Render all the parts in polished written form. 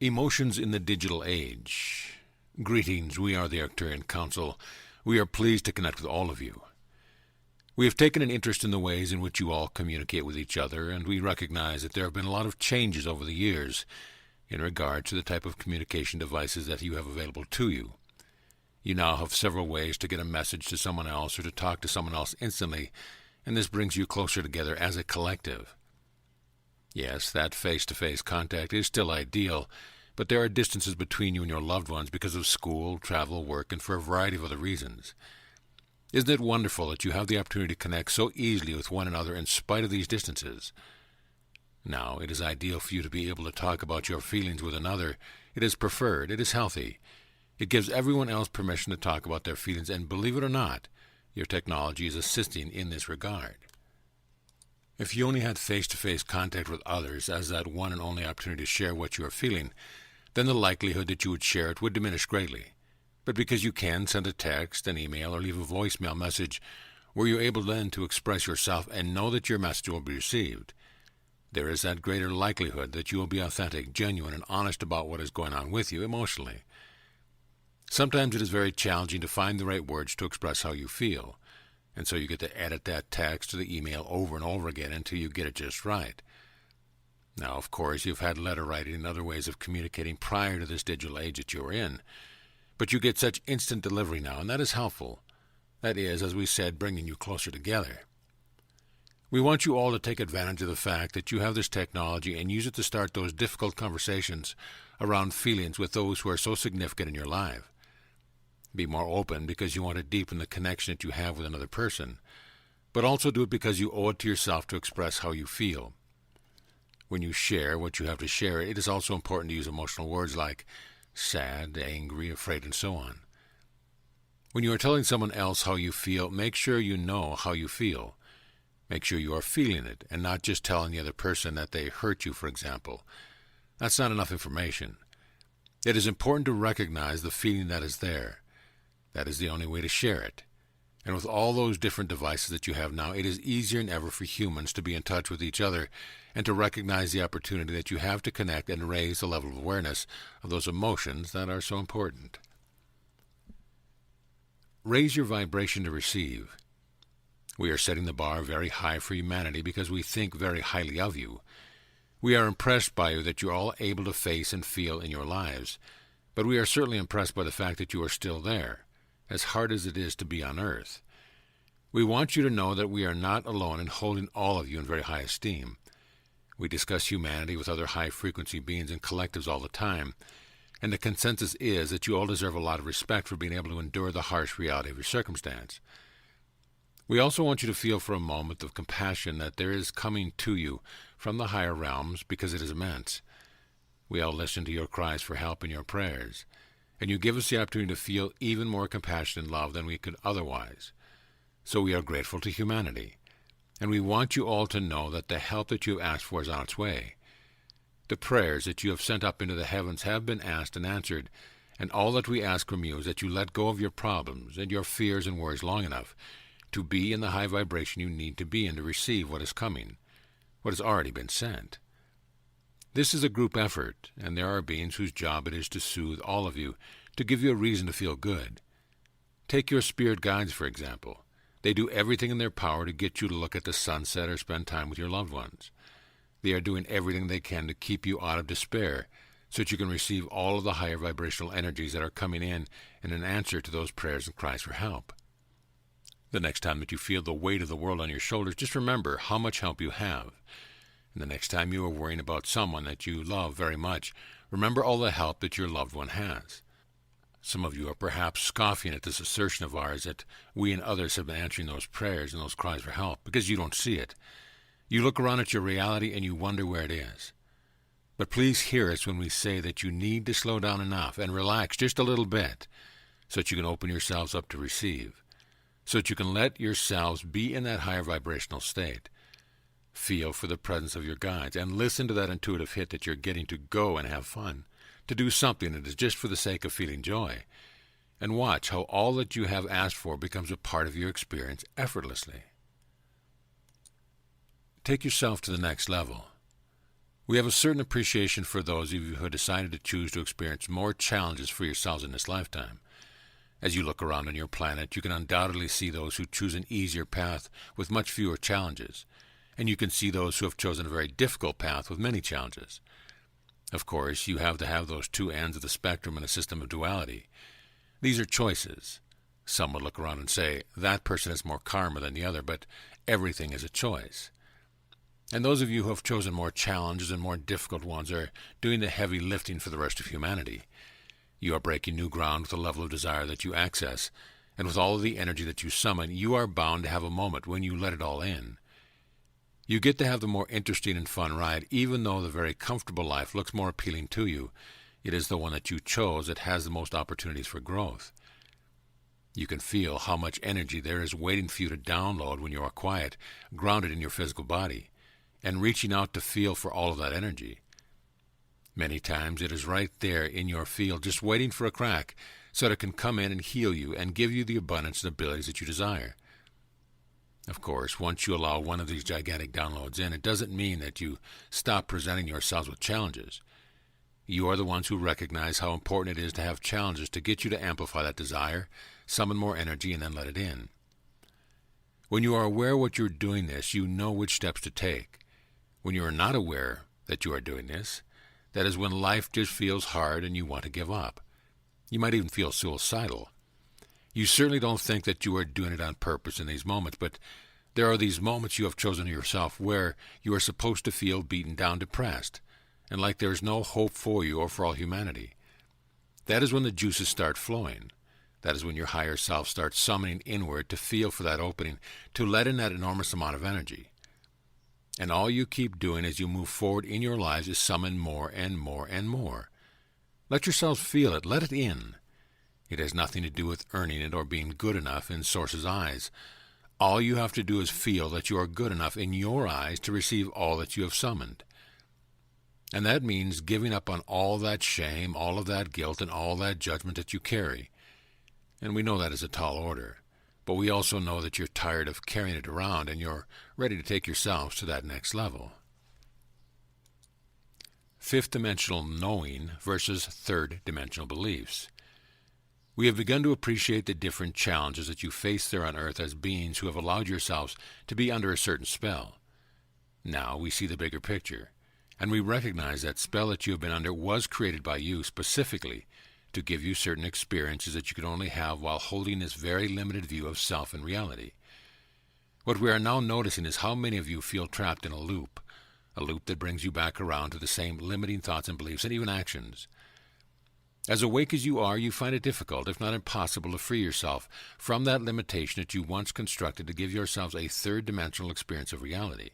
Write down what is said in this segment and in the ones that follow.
Emotions in the Digital Age. Greetings, we are the Arcturian Council. We are pleased to connect with all of you. We have taken an interest in the ways in which you all communicate with each other, and we recognize that there have been a lot of changes over the years in regard to the type of communication devices that you have available to you. You now have several ways to get a message to someone else or to talk to someone else instantly, and this brings you closer together as a collective. Yes, that face-to-face contact is still ideal, but there are distances between you and your loved ones because of school, travel, work, and for a variety of other reasons. Isn't it wonderful that you have the opportunity to connect so easily with one another in spite of these distances? Now, it is ideal for you to be able to talk about your feelings with another. It is preferred. It is healthy. It gives everyone else permission to talk about their feelings, and believe it or not, your technology is assisting in this regard. If you only had face-to-face contact with others as that one and only opportunity to share what you are feeling, then the likelihood that you would share it would diminish greatly. But because you can send a text, an email, or leave a voicemail message, where you're able then to express yourself and know that your message will be received, there is that greater likelihood that you will be authentic, genuine, and honest about what is going on with you emotionally. Sometimes it is very challenging to find the right words to express how you feel, and so you get to edit that text or the email over and over again until you get it just right. Now, of course, you've had letter writing and other ways of communicating prior to this digital age that you're in, but you get such instant delivery now, and that is helpful. That is, as we said, bringing you closer together. We want you all to take advantage of the fact that you have this technology and use it to start those difficult conversations around feelings with those who are so significant in your life. Be more open because you want to deepen the connection that you have with another person, but also do it because you owe it to yourself to express how you feel. When you share what you have to share, it is also important to use emotional words like sad, angry, afraid, and so on. When you are telling someone else how you feel, make sure you know how you feel. Make sure you are feeling it and not just telling the other person that they hurt you, for example. That's not enough information. It is important to recognize the feeling that is there. That is the only way to share it. And with all those different devices that you have now, it is easier than ever for humans to be in touch with each other and to recognize the opportunity that you have to connect and raise the level of awareness of those emotions that are so important. Raise your vibration to receive. We are setting the bar very high for humanity because we think very highly of you. We are impressed by you that you are all able to face and feel in your lives, but we are certainly impressed by the fact that you are still there, as hard as it is to be on Earth. We want you to know that we are not alone in holding all of you in very high esteem. We discuss humanity with other high-frequency beings and collectives all the time, and the consensus is that you all deserve a lot of respect for being able to endure the harsh reality of your circumstance. We also want you to feel for a moment of compassion that there is coming to you from the higher realms because it is immense. We all listen to your cries for help and your prayers, and you give us the opportunity to feel even more compassion and love than we could otherwise. So we are grateful to humanity, and we want you all to know that the help that you have asked for is on its way. The prayers that you have sent up into the heavens have been asked and answered, and all that we ask from you is that you let go of your problems and your fears and worries long enough to be in the high vibration you need to be in to receive what is coming, what has already been sent. This is a group effort, and there are beings whose job it is to soothe all of you, to give you a reason to feel good. Take your spirit guides, for example. They do everything in their power to get you to look at the sunset or spend time with your loved ones. They are doing everything they can to keep you out of despair, so that you can receive all of the higher vibrational energies that are coming in an answer to those prayers and cries for help. The next time that you feel the weight of the world on your shoulders, just remember how much help you have. And the next time you are worrying about someone that you love very much, remember all the help that your loved one has. Some of you are perhaps scoffing at this assertion of ours that we and others have been answering those prayers and those cries for help because you don't see it. You look around at your reality and you wonder where it is. But please hear us when we say that you need to slow down enough and relax just a little bit so that you can open yourselves up to receive, so that you can let yourselves be in that higher vibrational state. Feel for the presence of your guides and listen to that intuitive hit that you're getting to go and have fun, to do something that is just for the sake of feeling joy, and watch how all that you have asked for becomes a part of your experience effortlessly. Take yourself to the next level. We have a certain appreciation for those of you who have decided to choose to experience more challenges for yourselves in this lifetime. As you look around on your planet, you can undoubtedly see those who choose an easier path with much fewer challenges, and you can see those who have chosen a very difficult path with many challenges. Of course, you have to have those two ends of the spectrum in a system of duality. These are choices. Some would look around and say, that person has more karma than the other, but everything is a choice. And those of you who have chosen more challenges and more difficult ones are doing the heavy lifting for the rest of humanity. You are breaking new ground with the level of desire that you access, and with all of the energy that you summon, you are bound to have a moment when you let it all in. You get to have the more interesting and fun ride, even though the very comfortable life looks more appealing to you. It is the one that you chose that has the most opportunities for growth. You can feel how much energy there is waiting for you to download when you are quiet, grounded in your physical body, and reaching out to feel for all of that energy. Many times it is right there in your field, just waiting for a crack, so that it can come in and heal you and give you the abundance and abilities that you desire. Of course, once you allow one of these gigantic downloads in, it doesn't mean that you stop presenting yourselves with challenges. You are the ones who recognize how important it is to have challenges to get you to amplify that desire, summon more energy, and then let it in. When you are aware what you're doing this, you know which steps to take. When you are not aware that you are doing this, that is when life just feels hard and you want to give up. You might even feel suicidal. You certainly don't think that you are doing it on purpose in these moments, but there are these moments you have chosen yourself where you are supposed to feel beaten down, depressed, and like there is no hope for you or for all humanity. That is when the juices start flowing. That is when your higher self starts summoning inward to feel for that opening, to let in that enormous amount of energy. And all you keep doing as you move forward in your lives is summon more and more and more. Let yourselves feel it. Let it in. It has nothing to do with earning it or being good enough in Source's eyes. All you have to do is feel that you are good enough in your eyes to receive all that you have summoned. And that means giving up on all that shame, all of that guilt, and all that judgment that you carry. And we know that is a tall order. But we also know that you're tired of carrying it around and you're ready to take yourselves to that next level. Fifth dimensional knowing versus third dimensional beliefs. We have begun to appreciate the different challenges that you face there on Earth as beings who have allowed yourselves to be under a certain spell. Now we see the bigger picture, and we recognize that spell that you have been under was created by you specifically to give you certain experiences that you could only have while holding this very limited view of self and reality. What we are now noticing is how many of you feel trapped in a loop that brings you back around to the same limiting thoughts and beliefs and even actions. As awake as you are, you find it difficult, if not impossible, to free yourself from that limitation that you once constructed to give yourselves a third-dimensional experience of reality.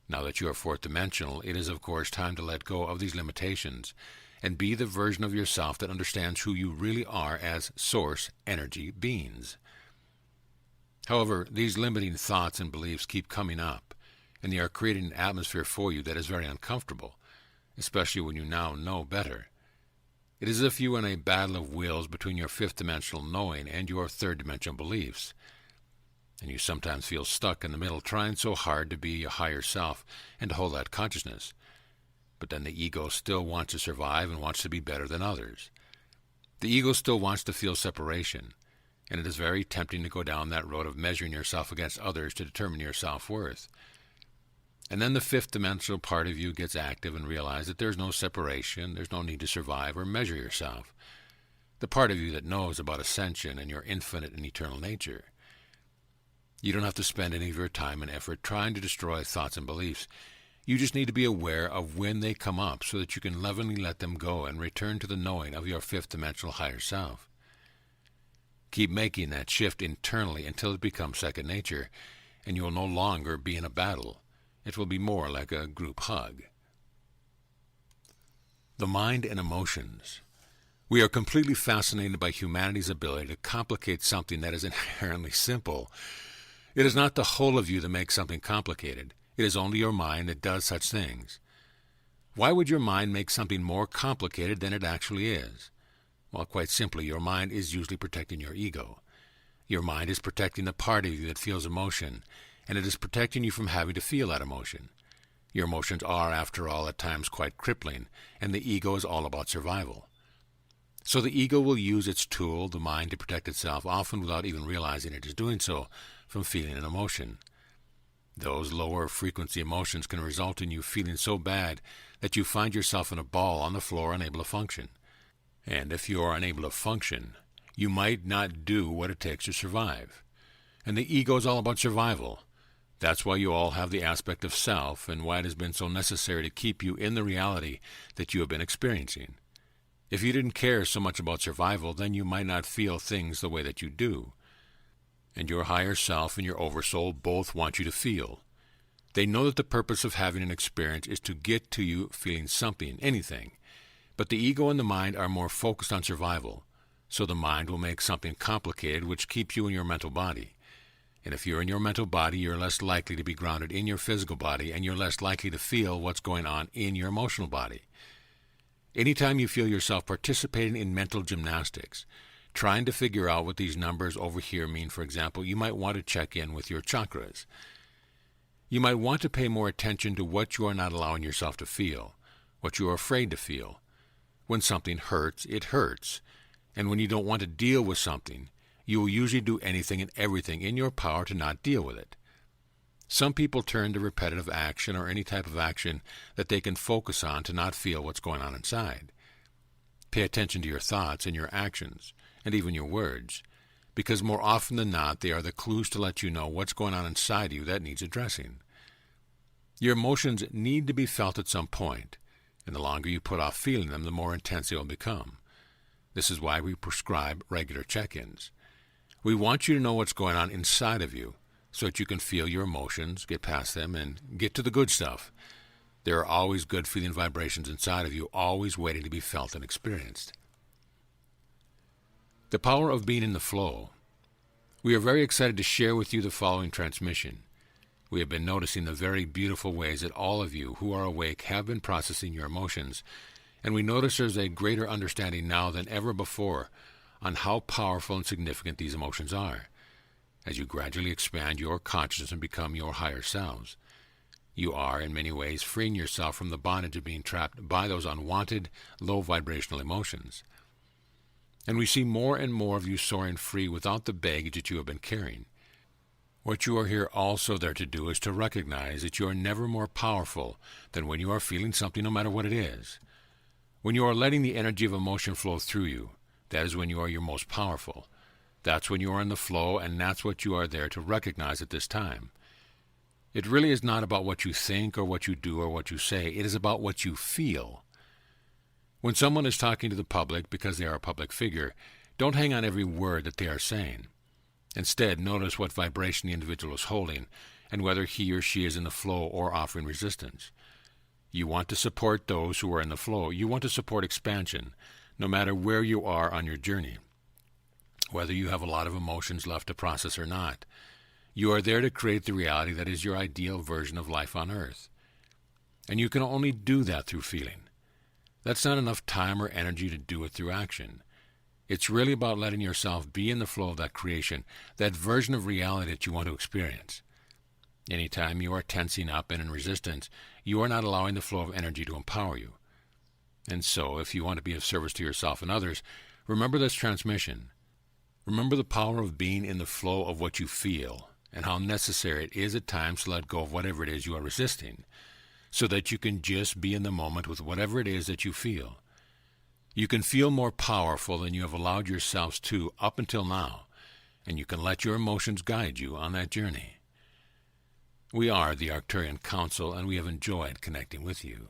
Now that you are fourth-dimensional, it is, of course, time to let go of these limitations and be the version of yourself that understands who you really are as source energy beings. However, these limiting thoughts and beliefs keep coming up, and they are creating an atmosphere for you that is very uncomfortable, especially when you now know better. It is as if you are in a battle of wills between your fifth-dimensional knowing and your third-dimensional beliefs, and you sometimes feel stuck in the middle, trying so hard to be your higher self and to hold that consciousness. But then the ego still wants to survive and wants to be better than others. The ego still wants to feel separation, and it is very tempting to go down that road of measuring yourself against others to determine your self-worth. And then the fifth-dimensional part of you gets active and realizes that there's no separation, there's no need to survive or measure yourself. The part of you that knows about ascension and your infinite and eternal nature. You don't have to spend any of your time and effort trying to destroy thoughts and beliefs. You just need to be aware of when they come up so that you can lovingly let them go and return to the knowing of your fifth-dimensional higher self. Keep making that shift internally until it becomes second nature, and you will no longer be in a battle. It will be more like a group hug. The mind and emotions. We are completely fascinated by humanity's ability to complicate something that is inherently simple. It is not the whole of you that makes something complicated. It is only your mind that does such things. Why would your mind make something more complicated than it actually is? Well, quite simply, your mind is usually protecting your ego. Your mind is protecting the part of you that feels emotion, and it is protecting you from having to feel that emotion. Your emotions are, after all, at times quite crippling, and the ego is all about survival. So the ego will use its tool, the mind, to protect itself, often without even realizing it is doing so, from feeling an emotion. Those lower frequency emotions can result in you feeling so bad that you find yourself in a ball on the floor, unable to function. And if you are unable to function, you might not do what it takes to survive. And the ego is all about survival. That's why you all have the aspect of self, and why it has been so necessary to keep you in the reality that you have been experiencing. If you didn't care so much about survival, then you might not feel things the way that you do. And your higher self and your oversoul both want you to feel. They know that the purpose of having an experience is to get to you feeling something, anything. But the ego and the mind are more focused on survival, so the mind will make something complicated which keeps you in your mental body. And if you're in your mental body, you're less likely to be grounded in your physical body, and you're less likely to feel what's going on in your emotional body. Anytime you feel yourself participating in mental gymnastics, trying to figure out what these numbers over here mean, for example, you might want to check in with your chakras. You might want to pay more attention to what you are not allowing yourself to feel, what you are afraid to feel. When something hurts, it hurts. And when you don't want to deal with something, you will usually do anything and everything in your power to not deal with it. Some people turn to repetitive action or any type of action that they can focus on to not feel what's going on inside. Pay attention to your thoughts and your actions, and even your words, because more often than not, they are the clues to let you know what's going on inside you that needs addressing. Your emotions need to be felt at some point, and the longer you put off feeling them, the more intense they will become. This is why we prescribe regular check-ins. We want you to know what's going on inside of you, so that you can feel your emotions, get past them, and get to the good stuff. There are always good feeling vibrations inside of you, always waiting to be felt and experienced. The power of being in the flow. We are very excited to share with you the following transmission. We have been noticing the very beautiful ways that all of you who are awake have been processing your emotions, and we notice there's a greater understanding now than ever before on how powerful and significant these emotions are. As you gradually expand your consciousness and become your higher selves, you are, in many ways, freeing yourself from the bondage of being trapped by those unwanted, low vibrational emotions. And we see more and more of you soaring free without the baggage that you have been carrying. What you are here also there to do is to recognize that you are never more powerful than when you are feeling something, no matter what it is. When you are letting the energy of emotion flow through you, that is when you are your most powerful. That's when you are in the flow, and that's what you are there to recognize at this time. It really is not about what you think or what you do or what you say. It is about what you feel. When someone is talking to the public because they are a public figure, don't hang on every word that they are saying. Instead, notice what vibration the individual is holding and whether he or she is in the flow or offering resistance. You want to support those who are in the flow. You want to support expansion, no matter where you are on your journey, whether you have a lot of emotions left to process or not. You are there to create the reality that is your ideal version of life on earth. And you can only do that through feeling. That's not enough time or energy to do it through action. It's really about letting yourself be in the flow of that creation, that version of reality that you want to experience. Anytime you are tensing up and in resistance, you are not allowing the flow of energy to empower you. And so, if you want to be of service to yourself and others, remember this transmission. Remember the power of being in the flow of what you feel, and how necessary it is at times to let go of whatever it is you are resisting, so that you can just be in the moment with whatever it is that you feel. You can feel more powerful than you have allowed yourselves to up until now, and you can let your emotions guide you on that journey. We are the Arcturian Council, and we have enjoyed connecting with you.